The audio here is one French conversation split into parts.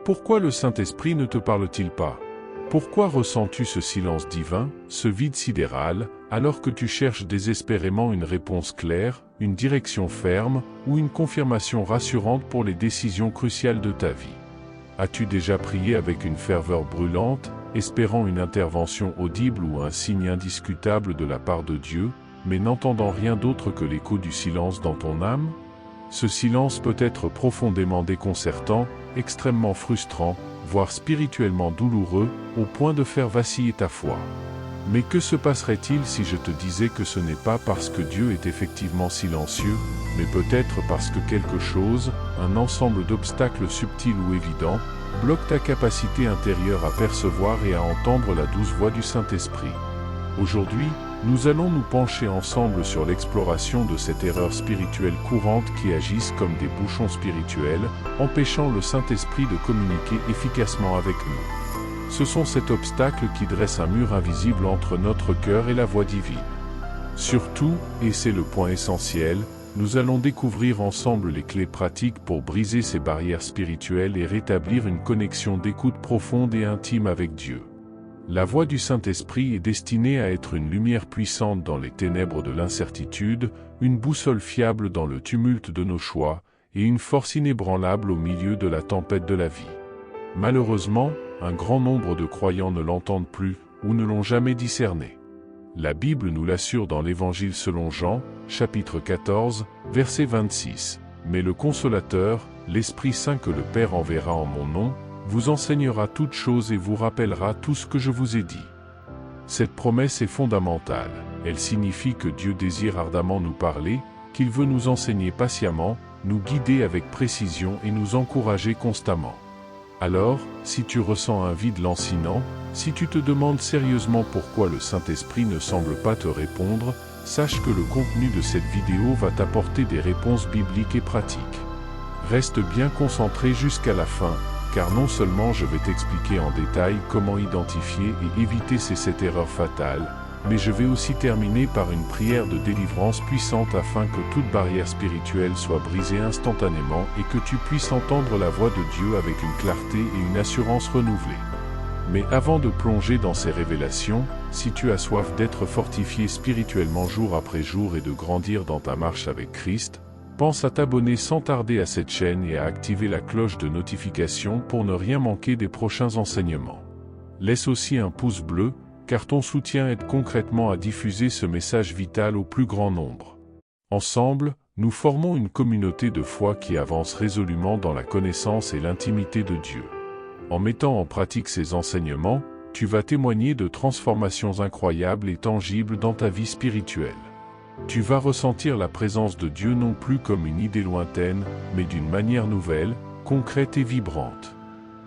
pourquoi le Saint-Esprit ne te parle-t-il pas? Pourquoi ressens-tu ce silence divin, ce vide sidéral, alors que tu cherches désespérément une réponse claire, une direction ferme, ou une confirmation rassurante pour les décisions cruciales de ta vie? As-tu déjà prié avec une ferveur brûlante, espérant une intervention audible ou un signe indiscutable de la part de Dieu, mais n'entendant rien d'autre que l'écho du silence dans ton âme? Ce silence peut être profondément déconcertant, extrêmement frustrant, voire spirituellement douloureux, au point de faire vaciller ta foi. Mais que se passerait-il si je te disais que ce n'est pas parce que Dieu est effectivement silencieux, mais peut-être parce que quelque chose, un ensemble d'obstacles subtils ou évidents, bloque ta capacité intérieure à percevoir et à entendre la douce voix du Saint-Esprit. Aujourd'hui, nous allons nous pencher ensemble sur l'exploration de cette erreur spirituelle courante qui agissent comme des bouchons spirituels, empêchant le Saint-Esprit de communiquer efficacement avec nous. Ce sont cet obstacle qui dresse un mur invisible entre notre cœur et la voix divine. Surtout, et c'est le point essentiel, nous allons découvrir ensemble les clés pratiques pour briser ces barrières spirituelles et rétablir une connexion d'écoute profonde et intime avec Dieu. La voix du Saint-Esprit est destinée à être une lumière puissante dans les ténèbres de l'incertitude, une boussole fiable dans le tumulte de nos choix, et une force inébranlable au milieu de la tempête de la vie. Malheureusement, un grand nombre de croyants ne l'entendent plus, ou ne l'ont jamais discerné. La Bible nous l'assure dans l'Évangile selon Jean, chapitre 14, verset 26. « Mais le Consolateur, l'Esprit Saint que le Père enverra en mon nom, vous enseignera toutes choses et vous rappellera tout ce que je vous ai dit. » Cette promesse est fondamentale. Elle signifie que Dieu désire ardemment nous parler, qu'il veut nous enseigner patiemment, nous guider avec précision et nous encourager constamment. Alors, si tu ressens un vide lancinant, si tu te demandes sérieusement pourquoi le Saint-Esprit ne semble pas te répondre, sache que le contenu de cette vidéo va t'apporter des réponses bibliques et pratiques. Reste bien concentré jusqu'à la fin, car non seulement je vais t'expliquer en détail comment identifier et éviter ces 7 erreurs fatales, mais je vais aussi terminer par une prière de délivrance puissante afin que toute barrière spirituelle soit brisée instantanément et que tu puisses entendre la voix de Dieu avec une clarté et une assurance renouvelée. Mais avant de plonger dans ces révélations, si tu as soif d'être fortifié spirituellement jour après jour et de grandir dans ta marche avec Christ, pense à t'abonner sans tarder à cette chaîne et à activer la cloche de notification pour ne rien manquer des prochains enseignements. Laisse aussi un pouce bleu, car ton soutien aide concrètement à diffuser ce message vital au plus grand nombre. Ensemble, nous formons une communauté de foi qui avance résolument dans la connaissance et l'intimité de Dieu. En mettant en pratique ces enseignements, tu vas témoigner de transformations incroyables et tangibles dans ta vie spirituelle. Tu vas ressentir la présence de Dieu non plus comme une idée lointaine, mais d'une manière nouvelle, concrète et vibrante.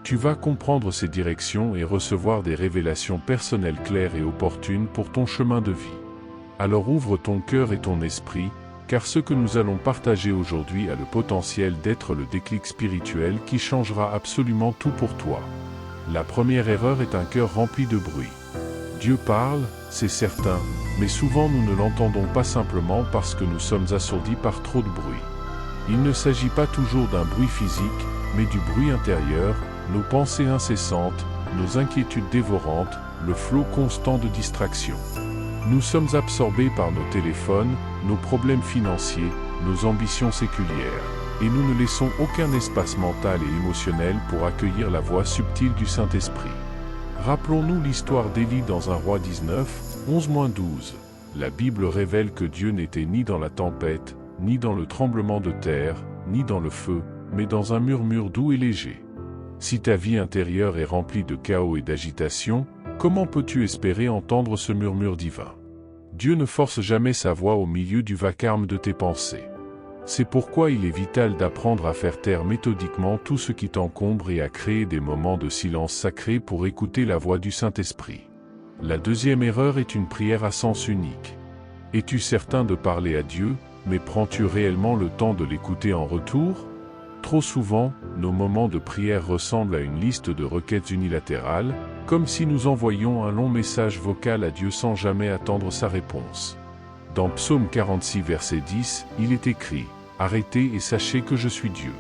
Tu vas comprendre ses directions et recevoir des révélations personnelles claires et opportunes pour ton chemin de vie. Alors ouvre ton cœur et ton esprit, car ce que nous allons partager aujourd'hui a le potentiel d'être le déclic spirituel qui changera absolument tout pour toi. La première erreur est un cœur rempli de bruit. Dieu parle, c'est certain, mais souvent nous ne l'entendons pas simplement parce que nous sommes assourdis par trop de bruit. Il ne s'agit pas toujours d'un bruit physique, mais du bruit intérieur, nos pensées incessantes, nos inquiétudes dévorantes, le flot constant de distractions. Nous sommes absorbés par nos téléphones, nos problèmes financiers, nos ambitions séculières, et nous ne laissons aucun espace mental et émotionnel pour accueillir la voix subtile du Saint-Esprit. Rappelons-nous l'histoire d'Élie dans 1 Roi 19, 11-12. La Bible révèle que Dieu n'était ni dans la tempête, ni dans le tremblement de terre, ni dans le feu, mais dans un murmure doux et léger. Si ta vie intérieure est remplie de chaos et d'agitation, comment peux-tu espérer entendre ce murmure divin? Dieu ne force jamais sa voix au milieu du vacarme de tes pensées. C'est pourquoi il est vital d'apprendre à faire taire méthodiquement tout ce qui t'encombre et à créer des moments de silence sacré pour écouter la voix du Saint-Esprit. La deuxième erreur est une prière à sens unique. Es-tu certain de parler à Dieu, mais prends-tu réellement le temps de l'écouter en retour? Trop souvent, nos moments de prière ressemblent à une liste de requêtes unilatérales, comme si nous envoyions un long message vocal à Dieu sans jamais attendre sa réponse. Dans Psaume 46 verset 10, il est écrit « Arrêtez et sachez que je suis Dieu.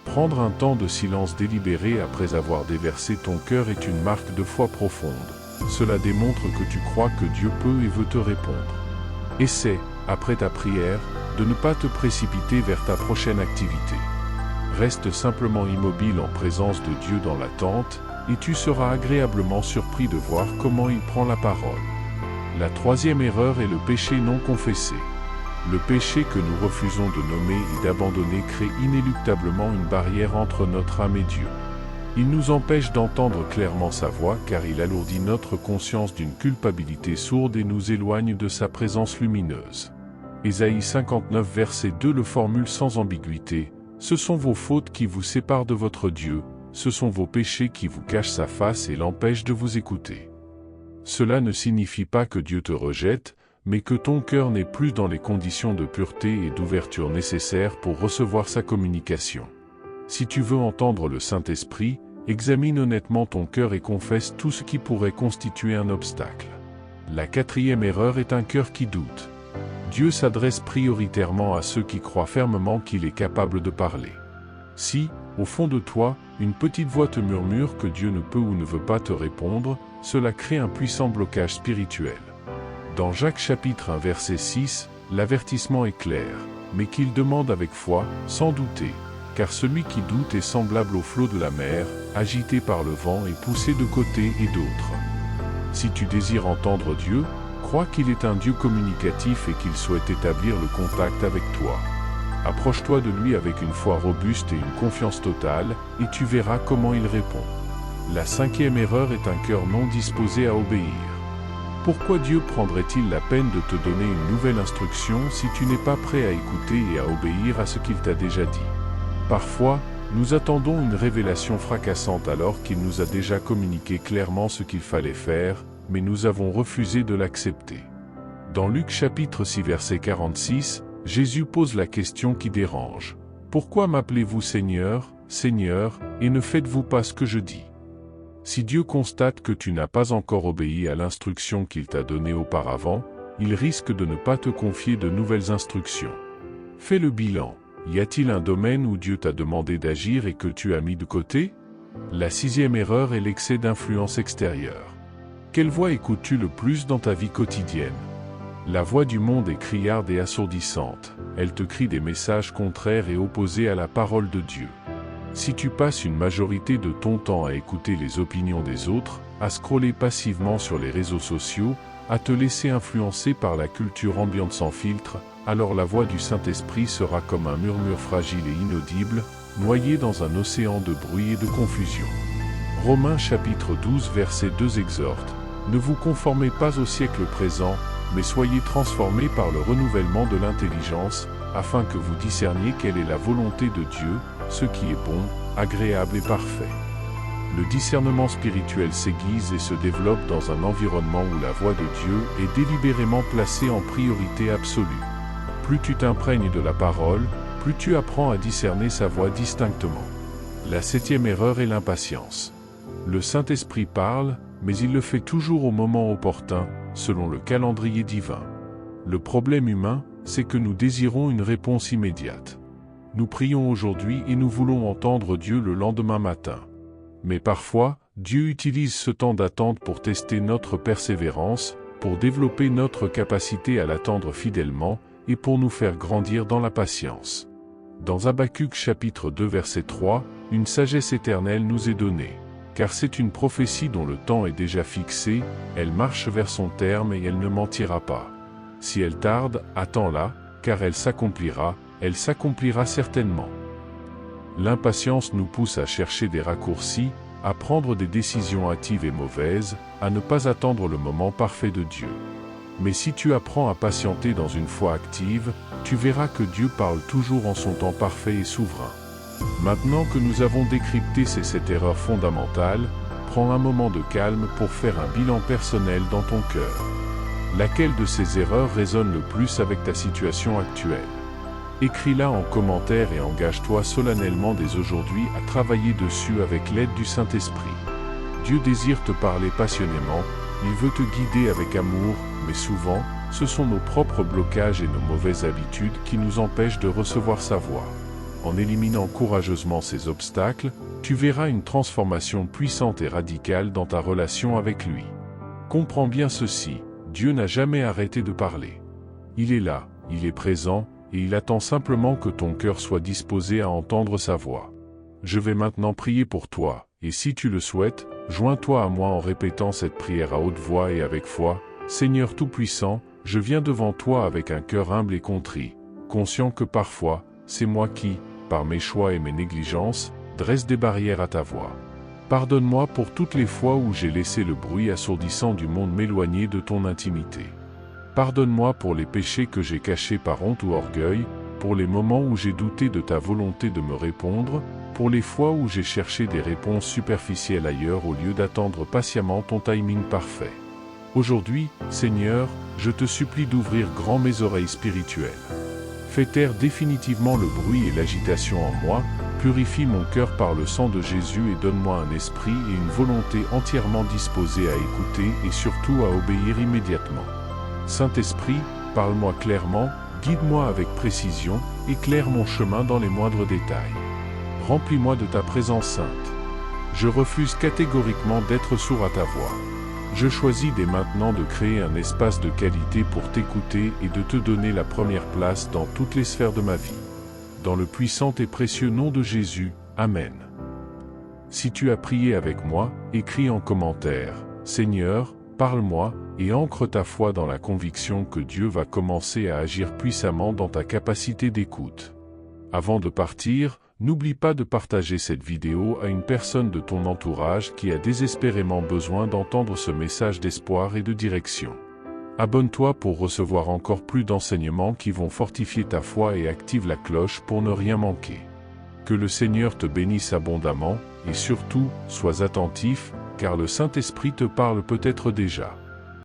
Prendre un temps de silence délibéré après avoir déversé ton cœur est une marque de foi profonde. Cela démontre que tu crois que Dieu peut et veut te répondre. Essaie, après ta prière, de ne pas te précipiter vers ta prochaine activité. Reste simplement immobile en présence de Dieu dans l'attente, et tu seras agréablement surpris de voir comment il prend la parole. La troisième erreur est le péché non confessé. Le péché que nous refusons de nommer et d'abandonner crée inéluctablement une barrière entre notre âme et Dieu. Il nous empêche d'entendre clairement sa voix car il alourdit notre conscience d'une culpabilité sourde et nous éloigne de sa présence lumineuse. Ésaïe 59 verset 2 le formule sans ambiguïté. Ce sont vos fautes qui vous séparent de votre Dieu, ce sont vos péchés qui vous cachent sa face et l'empêchent de vous écouter. Cela ne signifie pas que Dieu te rejette, mais que ton cœur n'est plus dans les conditions de pureté et d'ouverture nécessaires pour recevoir sa communication. Si tu veux entendre le Saint-Esprit, examine honnêtement ton cœur et confesse tout ce qui pourrait constituer un obstacle. La quatrième erreur est un cœur qui doute. Dieu s'adresse prioritairement à ceux qui croient fermement qu'il est capable de parler. Si, au fond de toi, une petite voix te murmure que Dieu ne peut ou ne veut pas te répondre, cela crée un puissant blocage spirituel. Dans Jacques chapitre 1 verset 6, l'avertissement est clair, mais qu'il demande avec foi, sans douter, car celui qui doute est semblable au flot de la mer, agité par le vent et poussé de côté et d'autre. Si tu désires entendre Dieu, crois qu'il est un Dieu communicatif et qu'il souhaite établir le contact avec toi. Approche-toi de lui avec une foi robuste et une confiance totale, et tu verras comment il répond. La cinquième erreur est un cœur non disposé à obéir. Pourquoi Dieu prendrait-il la peine de te donner une nouvelle instruction si tu n'es pas prêt à écouter et à obéir à ce qu'il t'a déjà dit? Parfois, nous attendons une révélation fracassante alors qu'il nous a déjà communiqué clairement ce qu'il fallait faire, mais nous avons refusé de l'accepter. Dans Luc chapitre 6 verset 46, Jésus pose la question qui dérange. « Pourquoi m'appelez-vous Seigneur, Seigneur, et ne faites-vous pas ce que je dis ?» Si Dieu constate que tu n'as pas encore obéi à l'instruction qu'il t'a donnée auparavant, il risque de ne pas te confier de nouvelles instructions. Fais le bilan. Y a-t-il un domaine où Dieu t'a demandé d'agir et que tu as mis de côté? La sixième erreur est l'excès d'influence extérieure. Quelle voix écoutes-tu le plus dans ta vie quotidienne? La voix du monde est criarde et assourdissante. Elle te crie des messages contraires et opposés à la parole de Dieu. Si tu passes une majorité de ton temps à écouter les opinions des autres, à scroller passivement sur les réseaux sociaux, à te laisser influencer par la culture ambiante sans filtre, alors la voix du Saint-Esprit sera comme un murmure fragile et inaudible, noyé dans un océan de bruit et de confusion. Romains chapitre 12 verset 2 exhorte « Ne vous conformez pas au siècle présent, mais soyez transformés par le renouvellement de l'intelligence, afin que vous discerniez quelle est la volonté de Dieu, ce qui est bon, agréable et parfait. » Le discernement spirituel s'aiguise et se développe dans un environnement où la voix de Dieu est délibérément placée en priorité absolue. Plus tu t'imprègnes de la parole, plus tu apprends à discerner sa voix distinctement. La septième erreur est l'impatience. Le Saint-Esprit parle, mais il le fait toujours au moment opportun, selon le calendrier divin. Le problème humain, c'est que nous désirons une réponse immédiate. Nous prions aujourd'hui et nous voulons entendre Dieu le lendemain matin. Mais parfois, Dieu utilise ce temps d'attente pour tester notre persévérance, pour développer notre capacité à l'attendre fidèlement, et pour nous faire grandir dans la patience. Dans Habacuc chapitre 2 verset 3, une sagesse éternelle nous est donnée. Car c'est une prophétie dont le temps est déjà fixé, elle marche vers son terme et elle ne mentira pas. Si elle tarde, attends-la, car elle s'accomplira certainement. L'impatience nous pousse à chercher des raccourcis, à prendre des décisions hâtives et mauvaises, à ne pas attendre le moment parfait de Dieu. Mais si tu apprends à patienter dans une foi active, tu verras que Dieu parle toujours en son temps parfait et souverain. Maintenant que nous avons décrypté ces 7 erreurs fondamentales, prends un moment de calme pour faire un bilan personnel dans ton cœur. Laquelle de ces erreurs résonne le plus avec ta situation actuelle? Écris-la en commentaire et engage-toi solennellement dès aujourd'hui à travailler dessus avec l'aide du Saint-Esprit. Dieu désire te parler passionnément, il veut te guider avec amour, mais souvent, ce sont nos propres blocages et nos mauvaises habitudes qui nous empêchent de recevoir sa voix. en éliminant courageusement ces obstacles, tu verras une transformation puissante et radicale dans ta relation avec lui. Comprends bien ceci, Dieu n'a jamais arrêté de parler. Il est là, il est présent, et il attend simplement que ton cœur soit disposé à entendre sa voix. Je vais maintenant prier pour toi, et si tu le souhaites, joins-toi à moi en répétant cette prière à haute voix et avec foi. Seigneur Tout-Puissant, je viens devant toi avec un cœur humble et contrit, conscient que parfois, c'est moi qui, par mes choix et mes négligences, dresse des barrières à ta voix. Pardonne-moi pour toutes les fois où j'ai laissé le bruit assourdissant du monde m'éloigner de ton intimité. Pardonne-moi pour les péchés que j'ai cachés par honte ou orgueil, pour les moments où j'ai douté de ta volonté de me répondre, pour les fois où j'ai cherché des réponses superficielles ailleurs au lieu d'attendre patiemment ton timing parfait. Aujourd'hui, Seigneur, je te supplie d'ouvrir grand mes oreilles spirituelles. Fais taire définitivement le bruit et l'agitation en moi, purifie mon cœur par le sang de Jésus et donne-moi un esprit et une volonté entièrement disposés à écouter et surtout à obéir immédiatement. Saint-Esprit, parle-moi clairement, guide-moi avec précision, éclaire mon chemin dans les moindres détails. Remplis-moi de ta présence sainte. Je refuse catégoriquement d'être sourd à ta voix. Je choisis dès maintenant de créer un espace de qualité pour t'écouter et de te donner la première place dans toutes les sphères de ma vie. Dans le puissant et précieux nom de Jésus, Amen. Si tu as prié avec moi, écris en commentaire, Seigneur, parle-moi, et ancre ta foi dans la conviction que Dieu va commencer à agir puissamment dans ta capacité d'écoute. Avant de partir, n'oublie pas de partager cette vidéo à une personne de ton entourage qui a désespérément besoin d'entendre ce message d'espoir et de direction. Abonne-toi pour recevoir encore plus d'enseignements qui vont fortifier ta foi et active la cloche pour ne rien manquer. Que le Seigneur te bénisse abondamment, et surtout, sois attentif, car le Saint-Esprit te parle peut-être déjà.